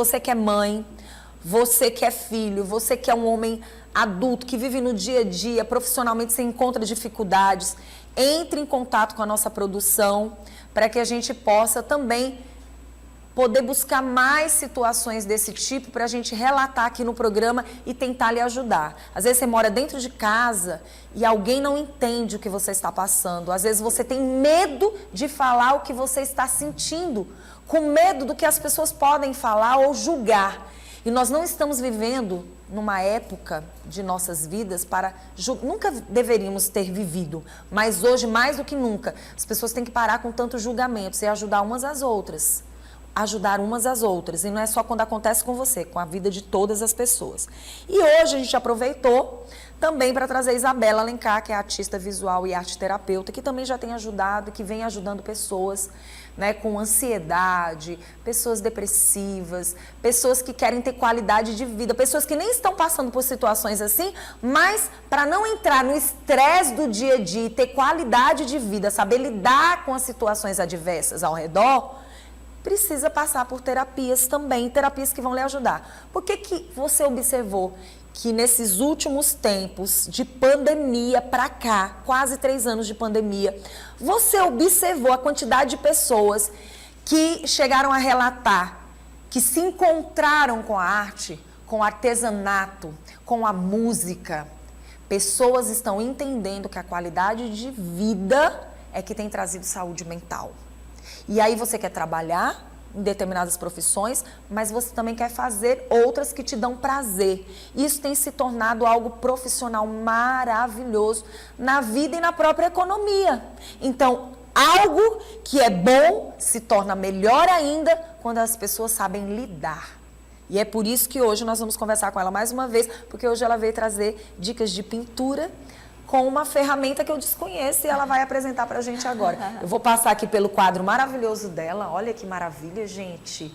você que é mãe, você que é filho, você que é um homem adulto, que vive no dia a dia, profissionalmente você encontra dificuldades, entre em contato com a nossa produção para que a gente possa também poder buscar mais situações desse tipo para a gente relatar aqui no programa e tentar lhe ajudar. Às vezes você mora dentro de casa e alguém não entende o que você está passando. Às vezes você tem medo de falar o que você está sentindo, com medo do que as pessoas podem falar ou julgar. E nós não estamos vivendo numa época de nossas vidas para... Nunca deveríamos ter vivido, mas hoje, mais do que nunca, as pessoas têm que parar com tantos julgamentos e ajudar umas às outras. Ajudar umas às outras. E não é só quando acontece com você, com a vida de todas as pessoas. E hoje a gente aproveitou também para trazer a Isabela Alencar, que é artista visual e arte terapeuta, que também já tem ajudado, que vem ajudando pessoas, né, com ansiedade, pessoas depressivas, pessoas que querem ter qualidade de vida, pessoas que nem estão passando por situações assim, mas para não entrar no estresse do dia a dia e ter qualidade de vida, saber lidar com as situações adversas ao redor, precisa passar por terapias também, terapias que vão lhe ajudar. Por que você observou que nesses últimos tempos de pandemia para cá, quase 3 anos de pandemia, você observou a quantidade de pessoas que chegaram a relatar que se encontraram com a arte, com o artesanato, com a música? Pessoas estão entendendo que a qualidade de vida é que tem trazido saúde mental. E aí você quer trabalhar em determinadas profissões, mas você também quer fazer outras que te dão prazer. Isso tem se tornado algo profissional maravilhoso na vida e na própria economia. Então, algo que é bom se torna melhor ainda quando as pessoas sabem lidar. E é por isso que hoje nós vamos conversar com ela mais uma vez, porque hoje ela veio trazer dicas de pintura com uma ferramenta que eu desconheço e ela vai apresentar pra gente agora. Eu vou passar aqui pelo quadro maravilhoso dela. Olha que maravilha, gente.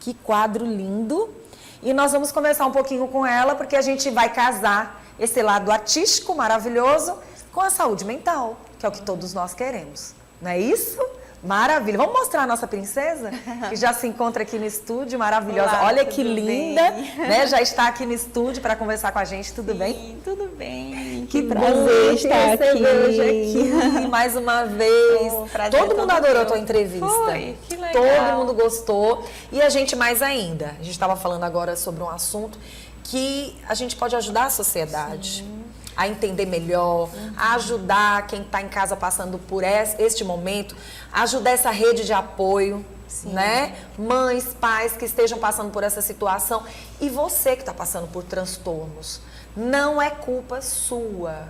Que quadro lindo. E nós vamos conversar um pouquinho com ela, porque a gente vai casar esse lado artístico maravilhoso com a saúde mental, que é o que todos nós queremos. Não é isso? Maravilha. Vamos mostrar a nossa princesa, que já se encontra aqui no estúdio, maravilhosa. Olá, olha que linda, né? Já está aqui no estúdio para conversar com a gente. Tudo bem? Sim, tudo bem. Que prazer estar aqui. Hoje aqui mais uma vez. Todo mundo adorou a tua entrevista. Foi, que legal. Todo mundo gostou. E a gente mais ainda. A gente estava falando agora sobre um assunto que a gente pode ajudar a sociedade. Sim. A entender melhor, a ajudar quem está em casa passando por este momento, ajudar essa rede de apoio, né? Mães, pais que estejam passando por essa situação. E você que está passando por transtornos, não é culpa sua.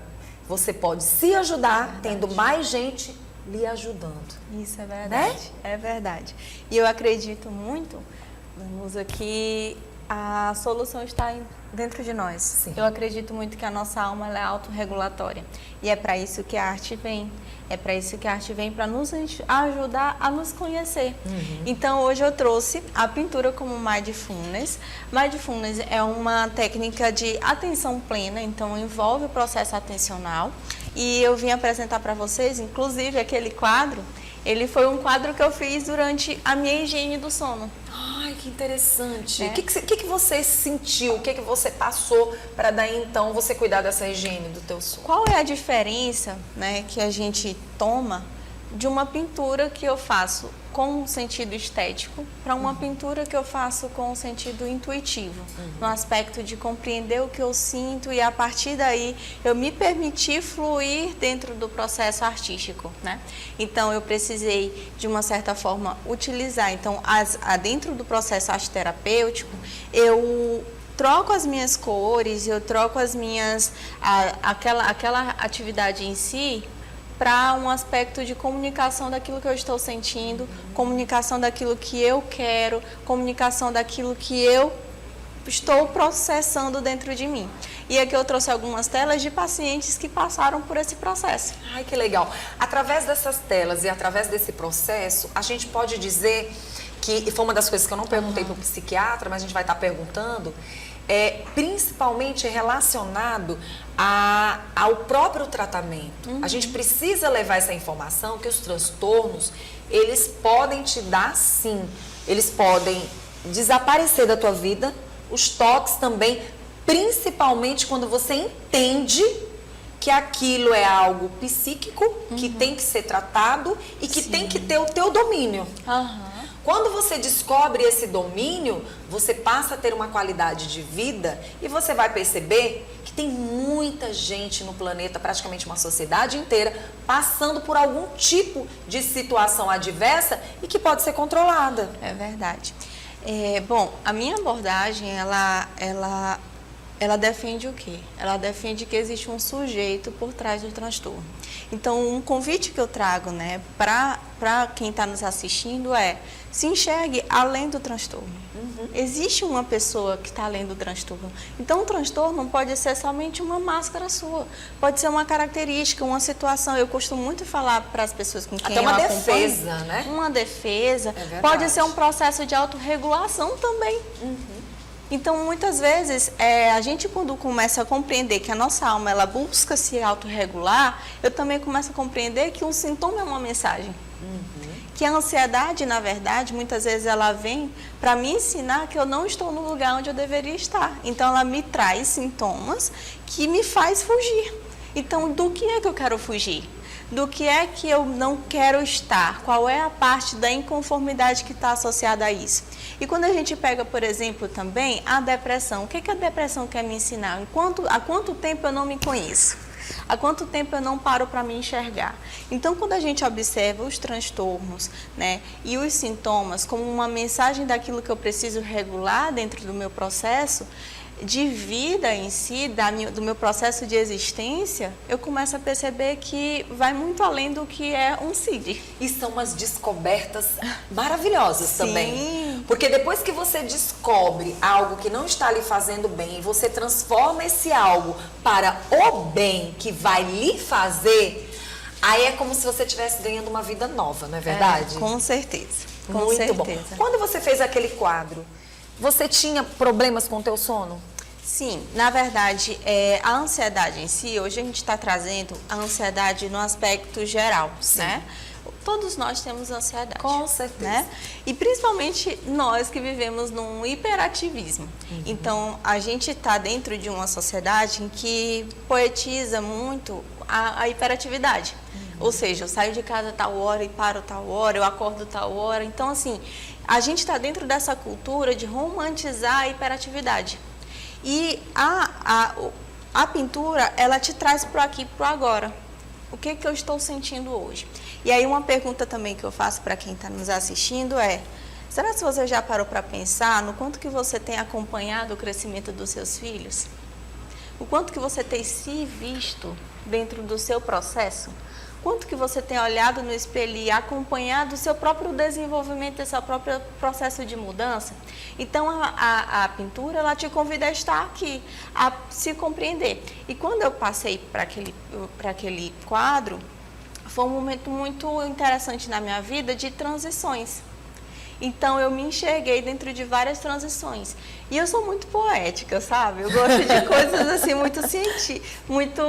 Você pode se ajudar tendo mais gente lhe ajudando. Isso é verdade, né? É verdade. E eu acredito muito, Danusa, que a solução está dentro de nós. Sim. Eu acredito muito que a nossa alma ela é autorregulatória. E é para isso que a arte vem. É para isso que a arte vem, para nos ajudar a nos conhecer. Então, hoje eu trouxe a pintura como Mindfulness. Mindfulness é uma técnica de atenção plena, então envolve o processo atencional. E eu vim apresentar para vocês, inclusive, aquele quadro. Ele foi um quadro que eu fiz durante a minha higiene do sono. Ai, que interessante. O que você sentiu? O que você passou para daí, então, você cuidar dessa higiene do teu sono? Qual é a diferença, né, que a gente toma de uma pintura que eu faço com um sentido estético para uma pintura que eu faço com um sentido intuitivo, no aspecto de compreender o que eu sinto e a partir daí eu me permitir fluir dentro do processo artístico, né? Então eu precisei de uma certa forma utilizar, então dentro do processo arte terapêutico eu troco as minhas cores, eu troco as minhas aquela atividade em si para um aspecto de comunicação daquilo que eu estou sentindo, comunicação daquilo que eu quero, comunicação daquilo que eu estou processando dentro de mim. E aqui eu trouxe algumas telas de pacientes que passaram por esse processo. Ai, que legal. Através dessas telas e através desse processo, a gente pode dizer que, e foi uma das coisas que eu não perguntei para o psiquiatra, mas a gente vai estar perguntando, principalmente relacionado ao próprio tratamento. A gente precisa levar essa informação que os transtornos, eles podem te dar sim, eles podem desaparecer da tua vida, os toques também, principalmente quando você entende que aquilo é algo psíquico, que tem que ser tratado e que tem que ter o teu domínio. Quando você descobre esse domínio, você passa a ter uma qualidade de vida e você vai perceber que tem muita gente no planeta, praticamente uma sociedade inteira, passando por algum tipo de situação adversa e que pode ser controlada. É verdade. Bom, a minha abordagem, ela defende o quê? Ela defende que existe um sujeito por trás do transtorno. Então, um convite que eu trago, né, para quem está nos assistindo se enxergue além do transtorno. Existe uma pessoa que está além do transtorno. Então, o transtorno não pode ser somente uma máscara sua. Pode ser uma característica, uma situação. Eu costumo muito falar para as pessoas com quem até uma eu acompanho, defesa, né? Uma defesa. É pode ser um processo de autorregulação também. Então, muitas vezes, a gente quando começa a compreender que a nossa alma ela busca se autorregular, eu também começo a compreender que um sintoma é uma mensagem. Que a ansiedade, na verdade, muitas vezes ela vem para me ensinar que eu não estou no lugar onde eu deveria estar. Então, ela me traz sintomas que me faz fugir. Então, do que é que eu quero fugir? Do que é que eu não quero estar? Qual é a parte da inconformidade que está associada a isso? E quando a gente pega, por exemplo, também a depressão, o que a depressão quer me ensinar? Há quanto tempo eu não me conheço? Há quanto tempo eu não paro para me enxergar? Então, quando a gente observa os transtornos, né, e os sintomas como uma mensagem daquilo que eu preciso regular dentro do meu processo de vida em si, do meu processo de existência, eu começo a perceber que vai muito além do que é um CID. E são umas descobertas maravilhosas também. Porque depois que você descobre algo que não está lhe fazendo bem, e você transforma esse algo para o bem que vai lhe fazer, aí é como se você estivesse ganhando uma vida nova, não é verdade? Com certeza. Muito bom. Quando você fez aquele quadro, você tinha problemas com o teu sono? Sim, na verdade, a ansiedade em si, hoje a gente está trazendo a ansiedade no aspecto geral, né? Todos nós temos ansiedade. Com certeza. Né? E principalmente nós que vivemos num hiperativismo. Então, a gente está dentro de uma sociedade em que poetiza muito a hiperatividade. Ou seja, eu saio de casa tal hora e paro tal hora, eu acordo tal hora. Então, assim, a gente está dentro dessa cultura de romantizar a hiperatividade. E a pintura, ela te traz para aqui, para agora. O que eu estou sentindo hoje? E aí uma pergunta também que eu faço para quem está nos assistindo será que você já parou para pensar no quanto que você tem acompanhado o crescimento dos seus filhos? O quanto que você tem se visto dentro do seu processo? Quanto que você tem olhado no espelho e acompanhado o seu próprio desenvolvimento, o seu próprio processo de mudança? Então, a pintura, ela te convida a estar aqui, a se compreender. E quando eu passei para aquele quadro, foi um momento muito interessante na minha vida de transições. Então, eu me enxerguei dentro de várias transições. E eu sou muito poética, sabe? Eu gosto de coisas assim, muito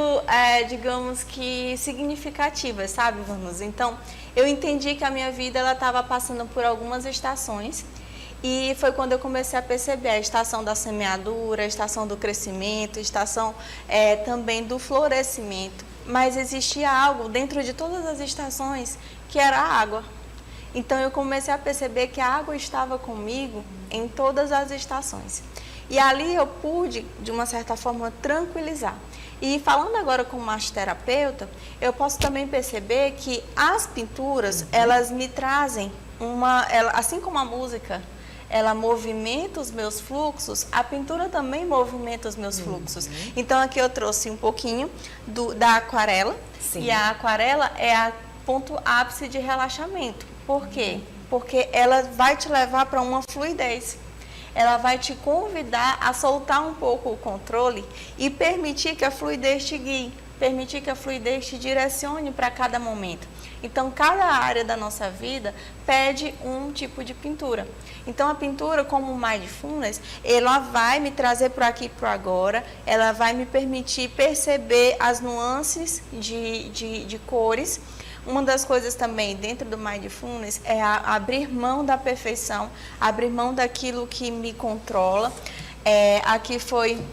digamos que significativas, sabe, Vanus? Então, eu entendi que a minha vida estava passando por algumas estações. E foi quando eu comecei a perceber a estação da semeadura, a estação do crescimento, a estação também do florescimento. Mas existia algo dentro de todas as estações que era a água. Então, eu comecei a perceber que a água estava comigo em todas as estações. E ali eu pude, de uma certa forma, tranquilizar. E falando agora como massoterapeuta, eu posso também perceber que as pinturas, elas me trazem assim como a música, ela movimenta os meus fluxos, a pintura também movimenta os meus fluxos. Então, aqui eu trouxe um pouquinho da aquarela. Sim. E a aquarela é a ponto ápice de relaxamento. Por quê? Porque ela vai te levar para uma fluidez. Ela vai te convidar a soltar um pouco o controle e permitir que a fluidez te guie, permitir que a fluidez te direcione para cada momento. Então, cada área da nossa vida pede um tipo de pintura. Então, a pintura, como o Mindfulness, ela vai me trazer para aqui e para agora, ela vai me permitir perceber as nuances de cores, Uma das coisas também dentro do Mindfulness é abrir mão da perfeição, abrir mão daquilo que me controla. Aqui foi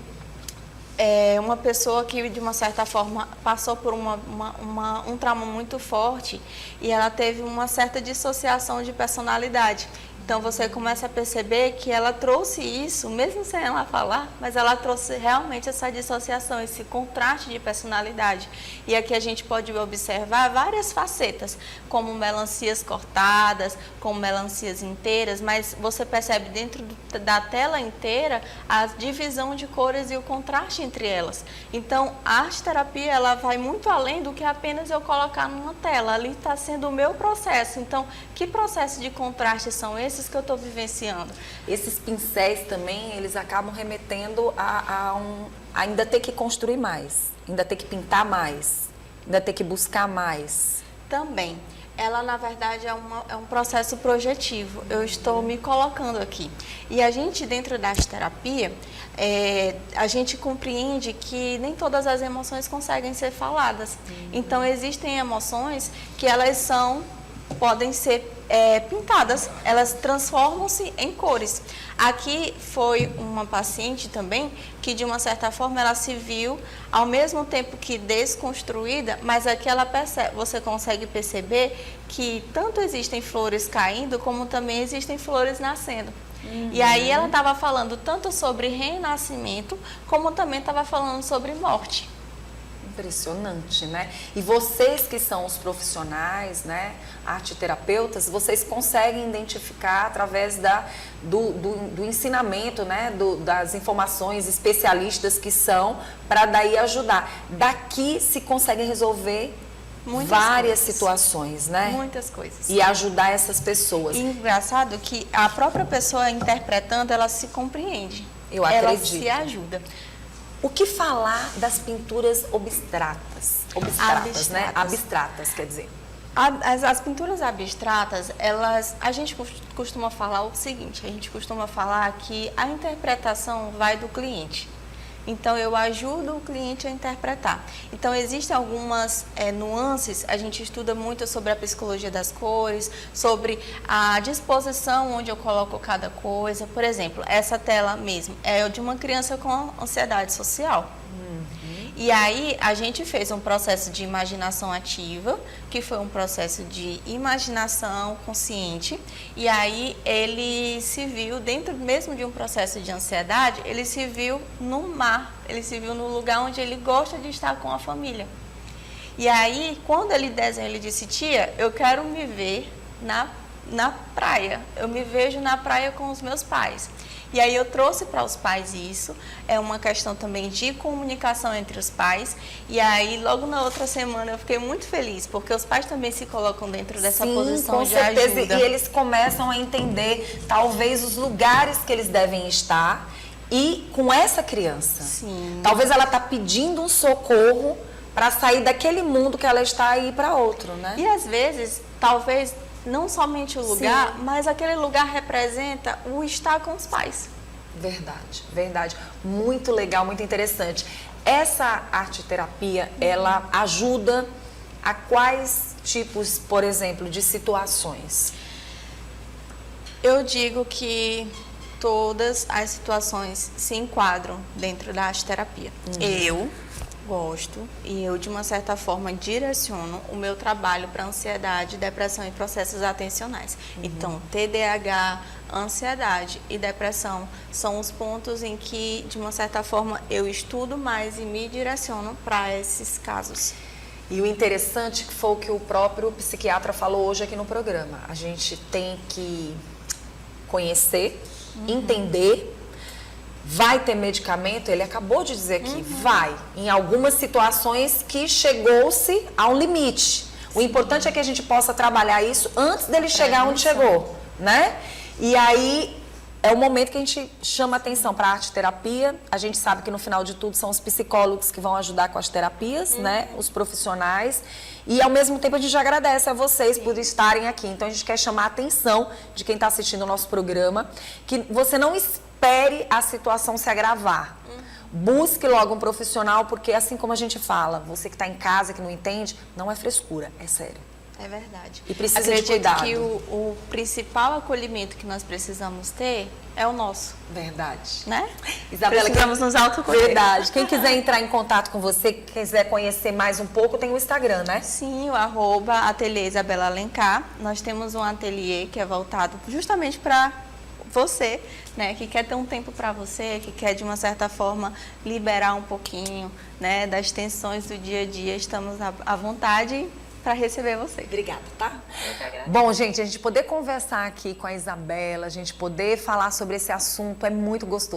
uma pessoa que, de uma certa forma, passou por um trauma muito forte e ela teve uma certa dissociação de personalidade. Então, você começa a perceber que ela trouxe isso, mesmo sem ela falar, mas ela trouxe realmente essa dissociação, esse contraste de personalidade. E aqui a gente pode observar várias facetas, como melancias cortadas, como melancias inteiras, mas você percebe dentro da tela inteira a divisão de cores e o contraste entre elas. Então, a arte-terapia, ela vai muito além do que apenas eu colocar numa tela. Ali está sendo o meu processo. Então, que processo de contraste são esses que eu estou vivenciando? Esses pincéis também, eles acabam remetendo a ainda ter que construir mais, ainda ter que pintar mais, ainda ter que buscar mais. Também. Ela, na verdade, é um processo projetivo. Eu estou me colocando aqui. E a gente, dentro da arte-terapia, a gente compreende que nem todas as emoções conseguem ser faladas. Então, existem emoções que elas podem ser pintadas, elas transformam-se em cores. Aqui foi uma paciente também que, de uma certa forma, ela se viu ao mesmo tempo que desconstruída, mas aqui você consegue perceber que tanto existem flores caindo, como também existem flores nascendo. E aí ela estava falando tanto sobre renascimento, como também estava falando sobre morte. Impressionante, né? E vocês que são os profissionais, né, arteterapeutas, vocês conseguem identificar através do ensinamento, né, das informações especialistas que são, para daí ajudar. Daqui se consegue resolver várias situações, né? Muitas coisas. E ajudar essas pessoas. E engraçado que a própria pessoa interpretando, ela se compreende. Eu acredito. Ela se ajuda. O que falar das pinturas abstratas, né? Abstratas, quer dizer. As pinturas abstratas, a gente costuma falar o seguinte, a gente costuma falar que a interpretação vai do cliente. Então, eu ajudo o cliente a interpretar. Então, existem algumas nuances, a gente estuda muito sobre a psicologia das cores, sobre a disposição onde eu coloco cada coisa. Por exemplo, essa tela mesmo é de uma criança com ansiedade social. E aí, a gente fez um processo de imaginação ativa, que foi um processo de imaginação consciente. E aí, ele se viu, dentro mesmo de um processo de ansiedade, ele se viu no mar, ele se viu no lugar onde ele gosta de estar com a família. E aí, quando ele desenhou, ele disse, tia, eu quero me ver na praia, eu me vejo na praia com os meus pais. E aí eu trouxe para os pais isso, é uma questão também de comunicação entre os pais. E aí logo na outra semana eu fiquei muito feliz, porque os pais também se colocam dentro dessa posição de ajuda. Com certeza, e eles começam a entender talvez os lugares que eles devem estar e com essa criança. Sim. Talvez ela está pedindo um socorro para sair daquele mundo que ela está e ir para outro, né? E às vezes, talvez não somente o lugar, mas aquele lugar representa o estar com os pais. Verdade, verdade. Muito legal, muito interessante. Essa arte-terapia, ela ajuda a quais tipos, por exemplo, de situações? Eu digo que todas as situações se enquadram dentro da arte-terapia. Eu gosto e eu, de uma certa forma, direciono o meu trabalho para ansiedade, depressão e processos atencionais. Então, TDAH, ansiedade e depressão são os pontos em que, de uma certa forma, eu estudo mais e me direciono para esses casos. E o interessante que foi o que o próprio psiquiatra falou hoje aqui no programa. A gente tem que conhecer, entender. Vai ter medicamento? Ele acabou de dizer aqui, vai. Em algumas situações que chegou-se a um limite. O importante é que a gente possa trabalhar isso antes dele chegar onde chegou, né? E aí é o momento que a gente chama atenção para a arte-terapia. A gente sabe que no final de tudo são os psicólogos que vão ajudar com as terapias, né? Os profissionais. E ao mesmo tempo a gente agradece a vocês por estarem aqui. Então a gente quer chamar a atenção de quem está assistindo o nosso programa, que você não espere a situação se agravar. Busque logo um profissional, porque assim como a gente fala, você que está em casa, que não entende, não é frescura, é sério. É verdade. E precisa de Acredito cuidado. que o principal acolhimento que nós precisamos ter é o nosso, Verdade. né? Isabela, precisamos nos autoconhecer. Verdade. Quem quiser entrar em contato com você, quiser conhecer mais um pouco, tem o Instagram, né? Sim, o @ateliê Isabela Alencar. Nós temos um ateliê que é voltado justamente para você, né, que quer ter um tempo para você, que quer de uma certa forma liberar um pouquinho, né, das tensões do dia a dia. Estamos à vontade para receber você. Obrigada, tá? Eu que agradeço. Bom, gente, a gente poder conversar aqui com a Isabela, a gente poder falar sobre esse assunto é muito gostoso.